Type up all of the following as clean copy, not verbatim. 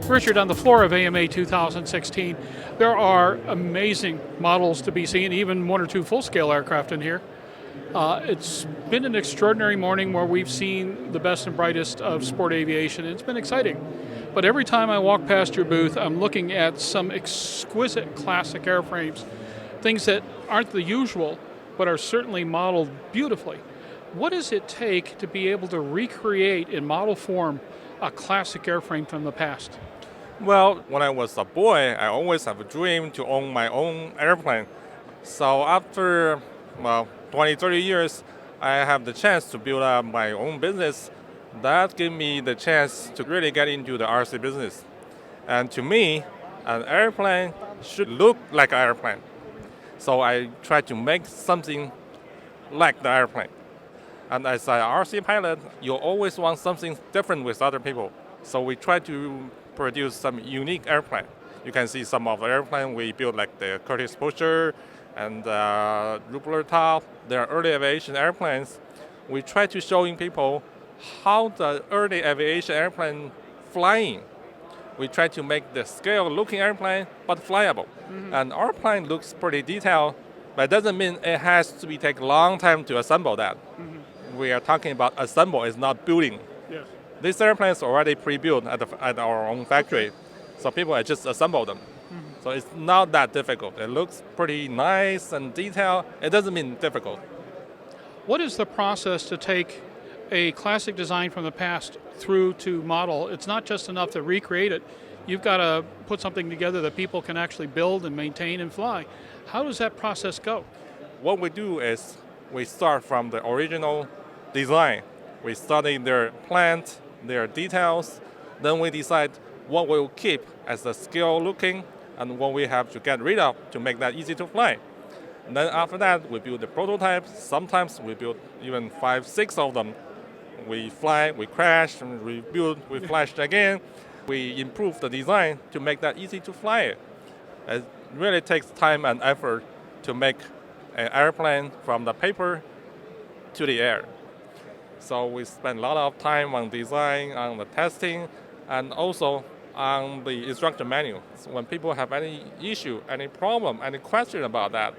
Richard, on the floor of AMA 2016, there are amazing models to be seen, even one or two full-scale aircraft in here. It's been an extraordinary morning where we've seen the best and brightest of sport aviation. It's been exciting. But every time I walk past your booth, I'm looking at some exquisite classic airframes, things that aren't the usual, but are certainly modeled beautifully. What does it take to be able to recreate in model form a classic airframe from the past? Well, when I was a boy, I always have a dream to own my own airplane. So after 20, 30 years, I have the chance to build up my own business. That gave me the chance to really get into the RC business. And to me, an airplane should look like an airplane. So I try to make something like the airplane. And as an RC pilot, you always want something different with other people. So we try to produce some unique airplane. You can see some of the airplane we built, like the Curtiss Pusher and the Ruppler Top. They are early aviation airplanes. We try to showing people how the early aviation airplane flying. We try to make the scale looking airplane, but flyable. Mm-hmm. And our plane looks pretty detailed, but it doesn't mean it has to be take a long time to assemble that. Mm-hmm. We are talking about assemble, it's not building. Yes. These airplanes are already pre-built at our own factory, so people just assemble them. Mm-hmm. So it's not that difficult. It looks pretty nice and detailed. It doesn't mean difficult. What is the process to take a classic design from the past through to model? It's not just enough to recreate it. You've got to put something together that people can actually build and maintain and fly. How does that process go? What we do is we start from the original design. We study their plant, their details, then we decide what we'll keep as the scale looking and what we have to get rid of to make that easy to fly. And then after that, we build the prototypes. Sometimes we build even 5, 6 of them. We fly, we crash, and we build, we flash again. We improve the design to make that easy to fly. It really takes time and effort to make an airplane from the paper to the air. So we spend a lot of time on design, on the testing, and also on the instruction manual. So when people have any issue, any problem, any question about that,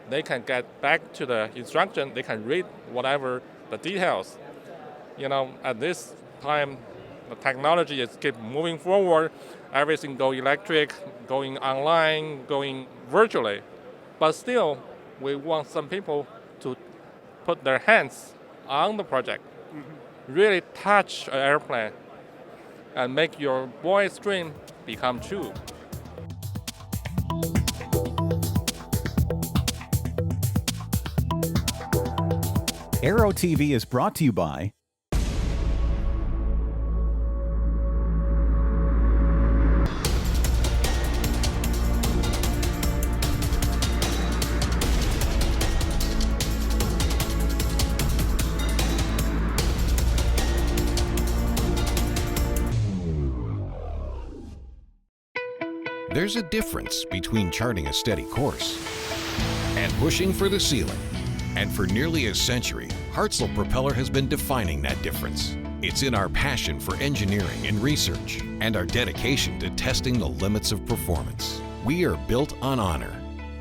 they can get back to the instruction, they can read whatever the details. You know, at this time, the technology is keep moving forward. Everything go electric, going online, going virtually. But still, we want some people to put their hands on the project, really touch an airplane, and make your boy's dream become true. Aero-TV is brought to you by There's a difference between charting a steady course and pushing for the ceiling. And for nearly a century, Hartzell Propeller has been defining that difference. It's in our passion for engineering and research and our dedication to testing the limits of performance. We are built on honor.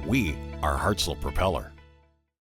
We are Hartzell Propeller.